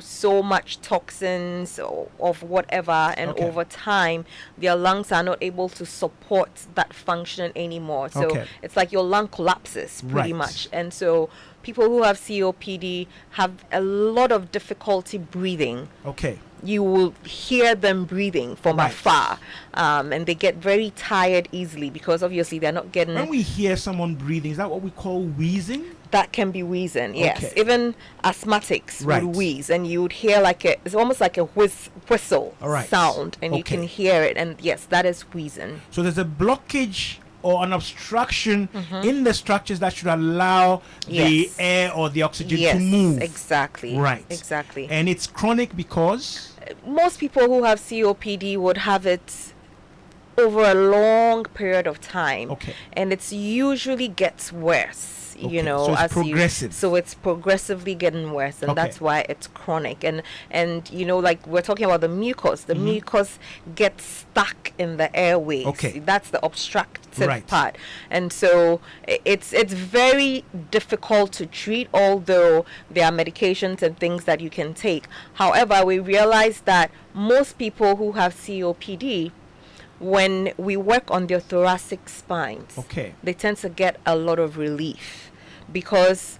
so much toxins of whatever, and Okay. over time their lungs are not able to support that function anymore. So Okay. it's like your lung collapses pretty Right. much. And so people who have COPD have a lot of difficulty breathing. Okay. You will hear them breathing from Right. afar, and they get very tired easily because obviously they're not getting. When we hear someone breathing, is that what we call wheezing? That can be wheezing, yes. Okay. Even asthmatics Right. would wheeze, and you would hear it's almost like a whistle All right. sound, and you Okay. can hear it, and yes, that is wheezing. So there's a blockage or an obstruction in the structures that should allow the Mm-hmm. Yes. air or the oxygen Yes, to move. exactly. Right. Exactly. And it's chronic because Most people who have COPD would have it over a long period of time. Okay. And it's usually gets worse. Okay, so it's progressive. So it's progressively getting worse, and Okay. that's why it's chronic. And like we're talking about the mucus. The mucus gets stuck in the airways. Okay. That's the obstructive Right. part. And so it's very difficult to treat, although there are medications and things that you can take. However, we realize that most people who have COPD, when we work on their thoracic spines, Okay. they tend to get a lot of relief because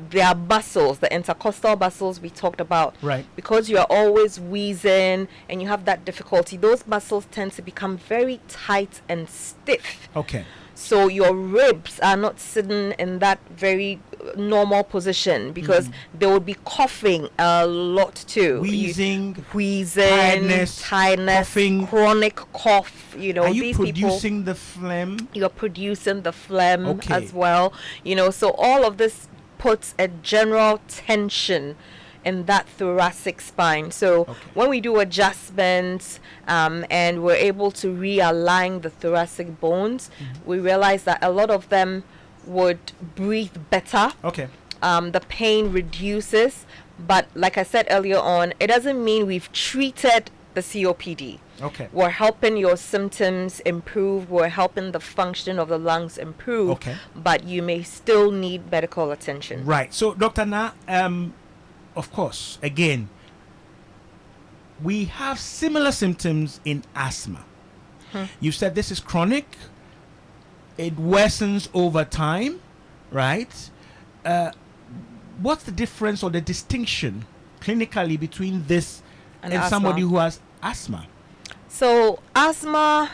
their muscles, the intercostal muscles we talked about, Right. because you are always wheezing and you have that difficulty, those muscles tend to become very tight and stiff. okay. So your ribs are not sitting in that very normal position because they would be coughing a lot too. Wheezing, Tiredness, coughing. chronic cough. Are you These people, producing the phlegm? you're producing the phlegm Okay. as well. So all of this puts a general tension in that thoracic spine. So Okay. when we do adjustments and we're able to realign the thoracic bones, we realize that a lot of them would breathe better. Okay. The pain reduces, but like I said earlier on, it doesn't mean we've treated the COPD. Okay. We're helping your symptoms improve, we're helping the function of the lungs improve, Okay. but you may still need medical attention. Right. So, Dr. Na, of course, again, we have similar symptoms in asthma. You said this is chronic. It worsens over time, right? What's the difference or the distinction clinically between this And and somebody asthma. who has asthma? So asthma,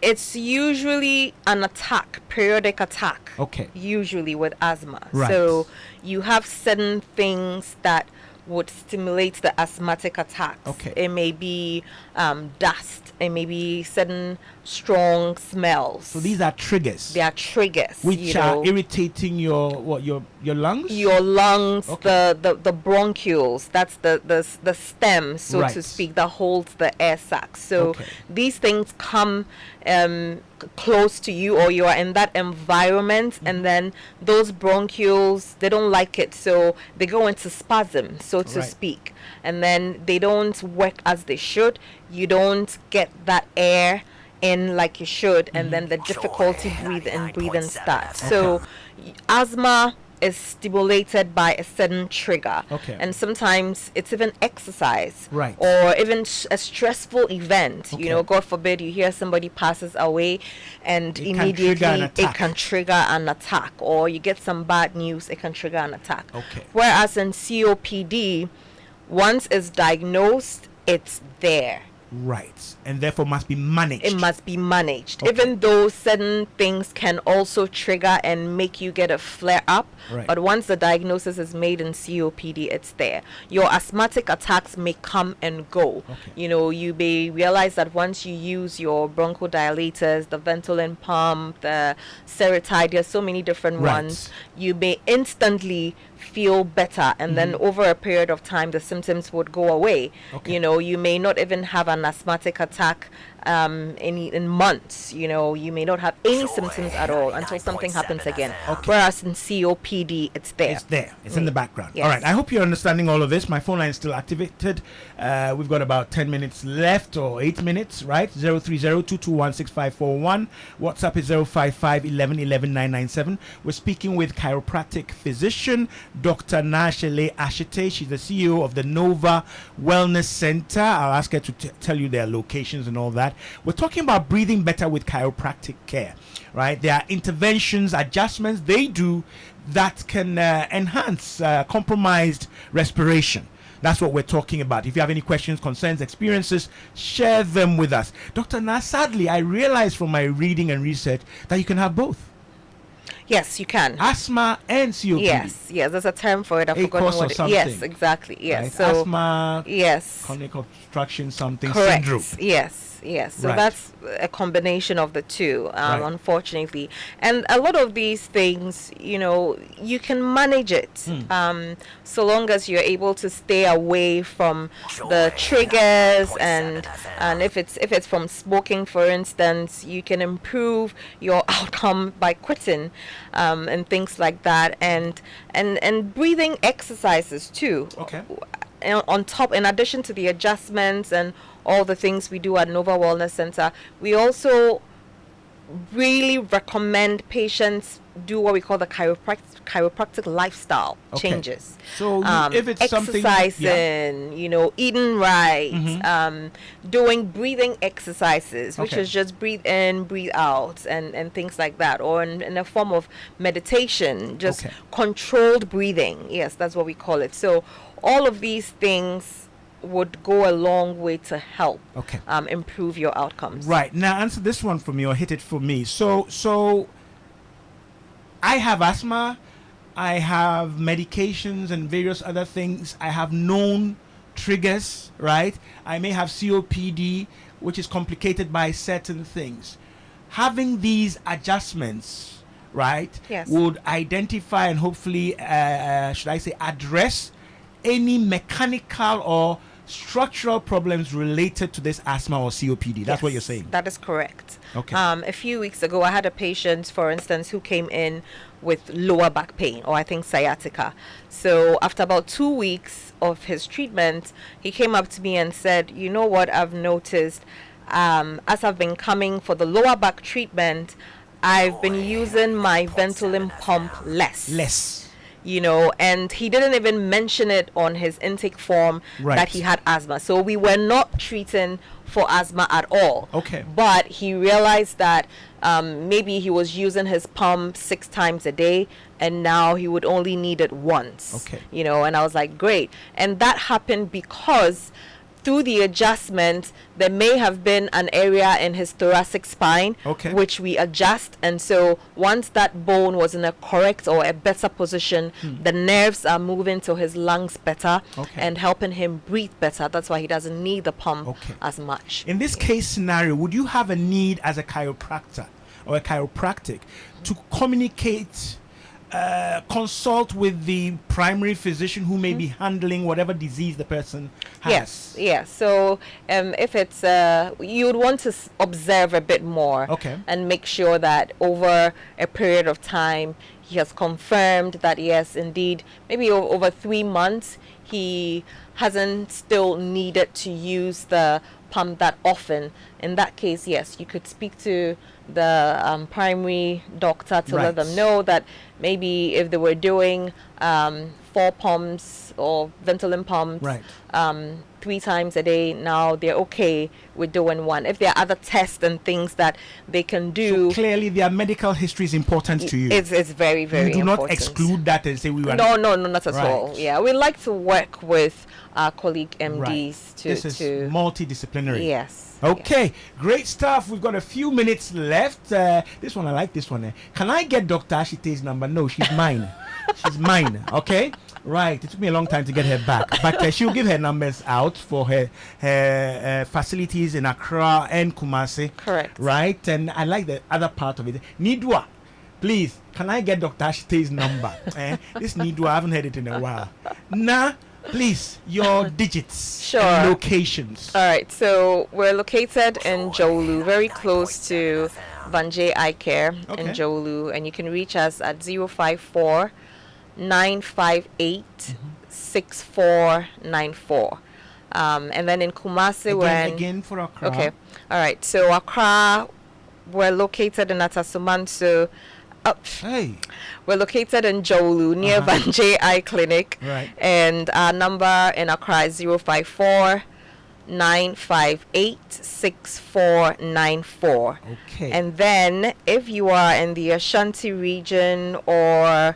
it's usually an attack, periodic attack. Okay. Usually with asthma. Right. So you have certain things that would stimulate the asthmatic attacks. Okay. It may be dust. It may be certain strong smells. So these are triggers, They are triggers, which you are know. irritating your lungs. Your lungs, Okay. the bronchioles, that's the stem, so Right. to speak, that holds the air sac. So Okay. these things come close to you, or you are in that environment, Mm-hmm. and then those bronchioles, they don't like it, so they go into spasm, so to Right. speak, and then they don't work as they should. You don't get that air in like you should, and then the difficulty breathing starts. So asthma is stimulated by a certain trigger. Okay. And sometimes it's even exercise. Right. Or even a stressful event. Okay. You know, God forbid you hear somebody passes away and It can immediately trigger an it attack. can trigger an attack. Or you get some bad news, it can trigger an attack. Okay. Whereas in COPD, once it's diagnosed, it's there. Right, and therefore must be managed. It must be managed. Okay. Even though certain things can also trigger and make you get a flare up, Right. but once the diagnosis is made in COPD, it's there. Your asthmatic attacks may come and go. Okay. You know, you may realize that once you use your bronchodilators, the Ventolin pump, the Seretide, there's so many different Right. ones, you may instantly feel better, and then over a period of time the symptoms would go away. Okay. You know, you may not even have an asthmatic attack in months. You know, you may not have any symptoms at all until something happens again. Okay. Whereas in COPD, it's there. It's there. It's in the background. Yes. All right. I hope you're understanding all of this. My phone line is still activated. We've got about 10 minutes left, or 8 minutes, right? 030-221-6541. WhatsApp is 055-11-11-997. We're speaking with chiropractic physician, Dr. Nashele Ashite. She's the CEO of the Nova Wellness Center. I'll ask her to tell you their locations and all that. We're talking about breathing better with chiropractic care, right? There are interventions, adjustments they do that can enhance compromised respiration. That's what we're talking about. If you have any questions, concerns, experiences, share them with us. Dr. Na, sadly, I realized from my reading and research that you can have both Yes, you can. asthma and COPD. Yes, there's a term for it. I've A forgotten cause what of it. something. Yes, exactly. Yes. Right? So Asthma, yes. chronic obstruction, something Correct. syndrome. Yes. So Right. that's a combination of the two, Right. unfortunately. And a lot of these things, you know, you can manage it so long as you're able to stay away from the triggers, and if it's from smoking, for instance, you can improve your outcome by quitting and things like that, and breathing exercises too. Okay. On top, in addition to the adjustments and all the things we do at Nova Wellness Center, we also really recommend patients do what we call the chiropractic lifestyle Okay. changes. So if it's something, exercising, you know, eating right, doing breathing exercises, which Okay. is just breathe in, breathe out, and things like that, or in a form of meditation, just Okay. controlled breathing. Yes, that's what we call it. So all of these things would go a long way to help Okay. improve your outcomes. Right. Now answer this one for me, or hit it for me. So I have asthma, I have medications and various other things. I have known triggers, right? I may have COPD, which is complicated by certain things. Having these adjustments, right, Yes. would identify and hopefully, should I say, address any mechanical or structural problems related to this asthma or COPD. That's what you're Yes, saying. That is correct. Okay. A few weeks ago, I had a patient, for instance, who came in with lower back pain, or I think sciatica. So after about 2 weeks of his treatment, he came up to me and said, "You know what? I've noticed as I've been coming for the lower back treatment, I've been using my Ventolin pump less." You know, and he didn't even mention it on his intake form Right. that he had asthma. So we were not treating for asthma at all. Okay. But he realized that maybe he was using his pump 6 times a day, and now he would only need it once. Okay. You know, and I was like, great. And that happened because through the adjustment, there may have been an area in his thoracic spine, Okay. which we adjust. And so once that bone was in a correct or a better position, the nerves are moving to his lungs better Okay. and helping him breathe better. That's why he doesn't need the pump Okay. as much. In this case scenario, would you have a need as a chiropractor or a chiropractic to communicate, consult with the primary physician who may be handling whatever disease the person has? Yes. So if it's you would want to observe a bit more, Okay. and make sure that over a period of time he has confirmed that yes, indeed, maybe over 3 months he hasn't still needed to use the pump that often. In that case, yes, you could speak to the primary doctor to Right. let them know that maybe if they were doing 4 pumps or Ventolin pumps, Right. 3 times a day, now they're okay with doing 1. If there are other tests and things that they can do, So clearly, their medical history is important to you. it's very, very You do important. not exclude that and say we were. No, not at Right. all. Yeah, we like to work with our colleague MDs to This is multidisciplinary. yes. Okay, great stuff. We've got a few minutes left. This one, I like this one. Can I get Dr. Ashite's number? No, she's mine. She's mine. Okay, right. It took me a long time to get her back, but she'll give her numbers out for her facilities in Accra and Kumasi. Correct. Right, and I like the other part of it. Nidwa, please. Can I get Dr. Ashite's number? This Nidwa, I haven't heard it in a while. Nah. Please, your digits Sure. and locations. All right, so we're located in Jolu, very close to Vanjay Eye Care Okay. in Jolu, and you can reach us at 054 958 6494. And then in Kumasi, we're in. Again for Accra. Okay, all right, so Accra, we're located in Atasumanso. Hey. We're located in Jolu near Vanjay Eye Clinic. Right. And our number in Accra is 054 958 6494. Okay. And then if you are in the Ashanti region or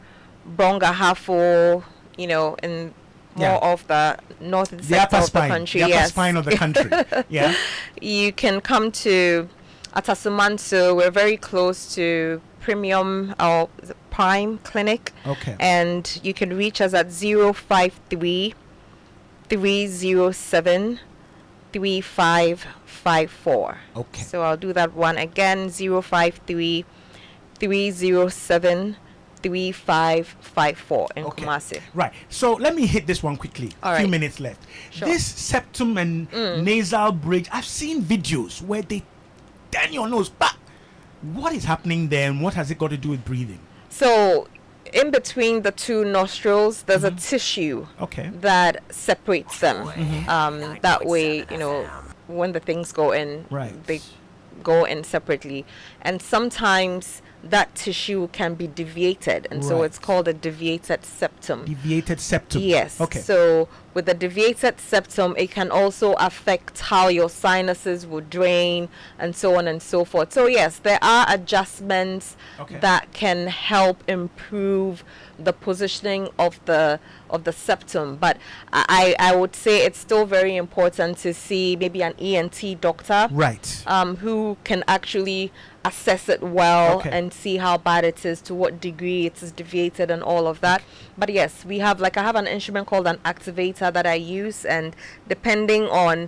Brongahafo, in more Yeah. of the northern The sector upper of spine. the country, The upper yes, spine of the country. Yeah. you can come to Atasumanso. We're very close to Premium or Prime Clinic. Okay. And you can reach us at 053 307 3554. Okay. So I'll do that one again, 053 307 3554 in Okay. Kumasi. Right. So let me hit this one quickly. All Few right. minutes left. Sure. This septum and nasal bridge, I've seen videos where they turn your nose back. What is happening there and what has it got to do with breathing? So in between the two nostrils, there's a tissue Okay. that separates them. That way, when the things go in, Right. they go in separately. And sometimes that tissue can be deviated, and so Right. it's called a deviated septum. Deviated septum. Yes. Okay. So with the deviated septum, it can also affect how your sinuses would drain and so on and so forth. So yes, there are adjustments Okay. that can help improve the positioning of the septum. But I would say it's still very important to see maybe an ENT doctor Right. who can actually assess it well Okay. and see how bad it is, to what degree it is deviated and all of that. But yes, I have an instrument called an activator that I use, and depending on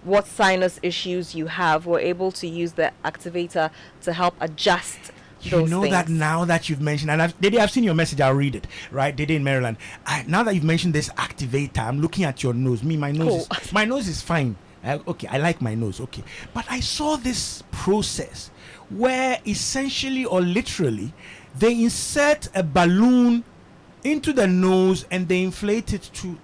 what sinus issues you have, we're able to use the activator to help adjust You those know things. that now that you've mentioned, and I've seen your message, I'll read it, right? Dede in Maryland. Now that you've mentioned this activator, I'm looking at your nose. My nose, Cool. my nose is fine. Okay, I like my nose, okay. But I saw this process where essentially or literally they insert a balloon into the nose and they inflate it to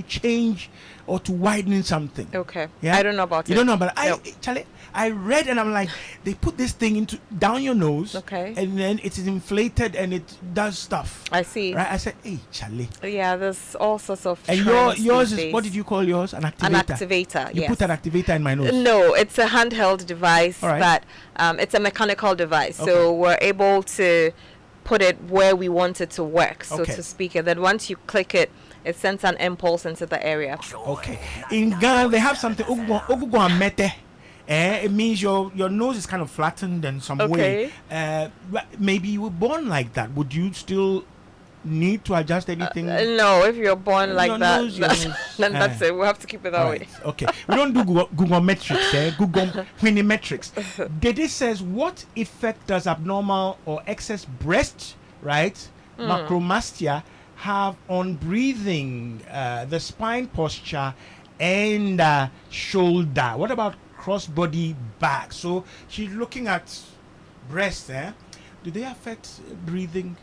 change or to widen something. Okay. Yeah? I don't know about You it. don't know, but Nope. I read and I'm like, they put this thing down your nose, Okay. and then it is inflated and it does stuff. I see. Right? I said, hey, Charlie. Yeah, there's all sorts of And trends yours these is, what days. did you call yours? An activator. An activator, You yes. put an activator in my nose. No, it's a handheld device All right. that it's a mechanical device. Okay. So we're able to put it where we want it to work, so Okay. to speak. And then once you click it, it sends an impulse into the area. Okay. In Ghana, they have something. Oguguamete. It means your nose is kind of flattened in some way. Maybe you were born like that. Would you still need to adjust anything? No, if you're born like Your that, nose, your nose. then that's it. We'll have to keep it that All way. right, okay. We don't do Google metrics, Google metrics. Dede says, what effect does abnormal or excess breast, right, macromastia, have on breathing, the spine posture, and shoulder? What about cross-body back? So she's looking at breast. Do they affect breathing?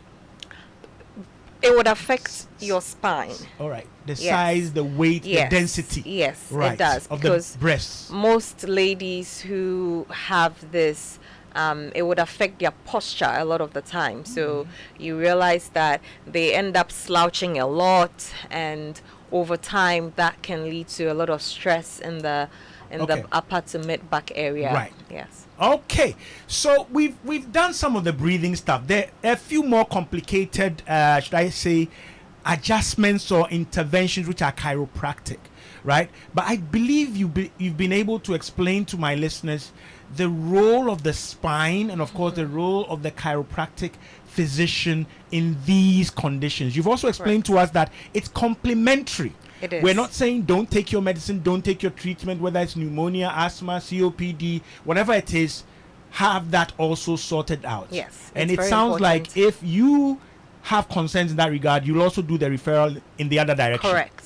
It would affect your spine. All right. The size, the weight, the density. Yes, right, it does. of Because the breasts. most ladies who have this, it would affect their posture a lot of the time. So you realize that they end up slouching a lot, and over time that can lead to a lot of stress in the upper to mid back area. Right. Yes. Okay, so we've done some of the breathing stuff. There are a few more complicated, should I say, adjustments or interventions which are chiropractic, right? But I believe you've been able to explain to my listeners the role of the spine and, of course, the role of the chiropractic physician in these conditions. You've also explained to us that it's complementary. It is. We're not saying don't take your medicine, don't take your treatment, whether it's pneumonia, asthma, COPD, whatever it is, have that also sorted out. Yes. And it's it very sounds important. like if you have concerns in that regard, you'll also do the referral in the other direction. Correct.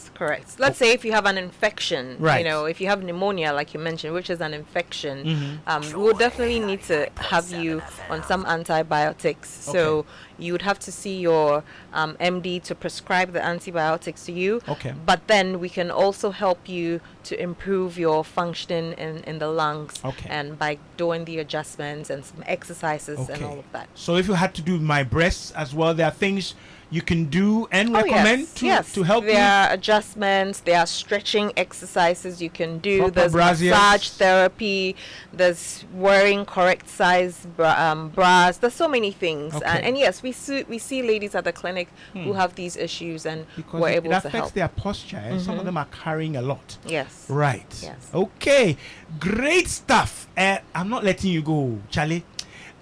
Let's say if you have an infection, Right. if you have pneumonia, like you mentioned, which is an infection, we'll definitely need to have you on some antibiotics. So you would have to see your MD to prescribe the antibiotics to you. Okay. But then we can also help you to improve your functioning in the lungs. Okay. And by doing the adjustments and some exercises and Okay. all of that. So if you had to do my breasts as well, there are things you can do and recommend to help there you. are adjustments, there are stretching exercises you can do, Proper there's braziers. massage therapy, there's wearing correct size bras, there's so many things. Okay. And yes, we see ladies at the clinic who have these issues, and Because we're it able to affects help. their posture. And some of them are carrying a lot. Yes. Right. Yes. Okay. Great stuff. I'm not letting you go, Charlie.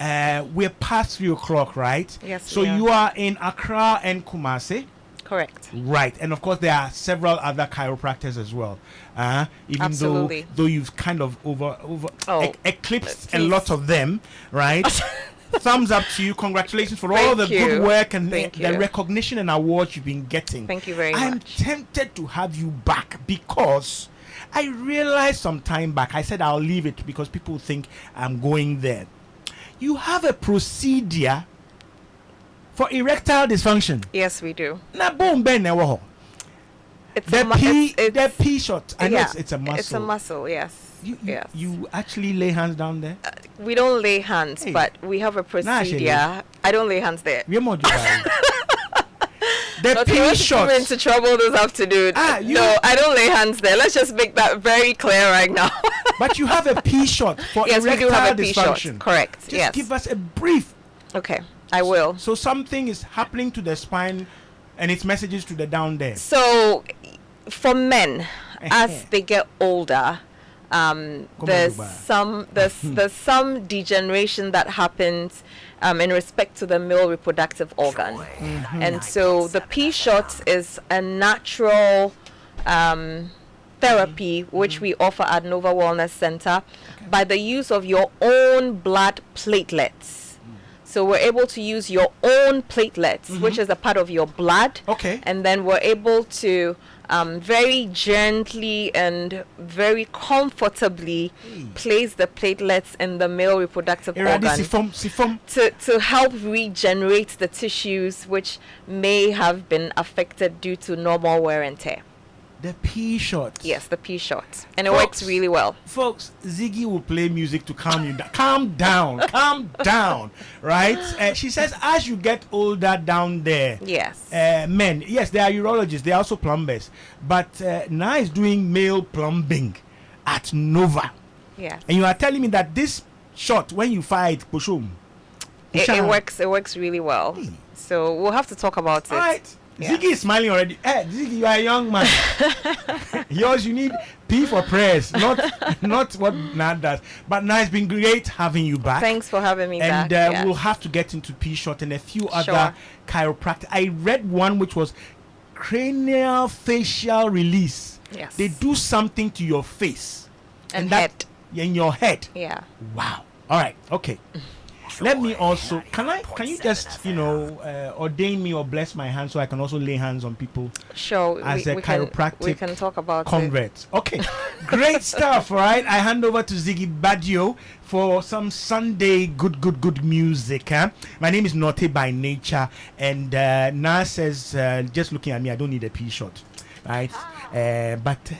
We're past 3 o'clock, right? Yes, So we are. you are in Accra and Kumasi. Correct. Right. And of course, there are several other chiropractors as well. Even Absolutely. though you've kind of eclipsed a please. lot of them, right? Thumbs up to you. Congratulations for all the Thank good you. work and Thank the you. recognition and awards you've been getting. Thank you very I'm much. tempted to have you back because I realized some time back, I said I'll leave it because people think I'm going there. You have a procedure for erectile dysfunction. Yes, we do. Na boom ben na wo ho. It's The a mu- P it's- the P shot. I know yeah, it's a muscle. It's a muscle, yes. Yes. You actually lay hands down there. We don't lay hands, Hey. but we have a procedure. I don't lay hands there. We are more Dubai. The Not you P want to put me shot. into trouble this afternoon. You- No, I don't lay hands there. Let's just make that very clear right now. But you have a P shot for Yes, we erectile do have a P shot. dysfunction. Correct. Just yes. give us a brief. Okay, I will. So something is happening to the spine, and its messages to the down there. So, for men, as they get older, there's on, there's some degeneration that happens in respect to the male reproductive organ, and so the P shot is a natural therapy which we offer at Nova Wellness Center by the use of your own blood platelets. So we're able to use your own platelets, which is a part of your blood. Okay. And then we're able to very gently and very comfortably place the platelets in the male reproductive organ Sifom. to help regenerate the tissues which may have been affected due to normal wear and tear. The P shot. Yes, the P shot. And it Folks. works really well. Folks, Ziggy will play music to calm you down. Calm down. Calm down. Right? She says, as you get older down there, Yes. men, yes, they are urologists, they are also plumbers. But now is doing male plumbing at Nova. Yes. And you are telling me that this shot, when you fire it, pushum. It works really well. So we'll have to talk about it. All right. Ziggy is smiling already. Hey, Ziggy, you are a young man. Yours, you need P for prayers, not what Nad does. But now it's been great having you back. Thanks for having me and back. Yes. we'll have to get into P shot and a few other Sure. chiropractic. I read one which was cranial facial release. Yes. They do something to your face And that head. in your head. Yeah. Wow. All right. Okay. Let me also can you just ordain me or bless my hand so I can also lay hands on people Sure. as a chiropractic we can talk about it. convert. Okay. Great stuff. All right. I hand over to Ziggy Badio for some Sunday good music. My name is Nortey by nature, and Nas says just looking at me, I don't need a P shot. Right. But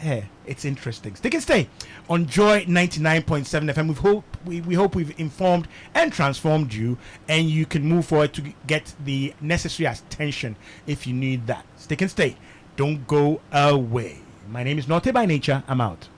it's interesting. Stick and stay on Joy 99.7 FM. We hope we've informed and transformed you, and you can move forward to get the necessary attention if you need that. Stick and stay. Don't go away. My name is Norte by Nature. I'm out.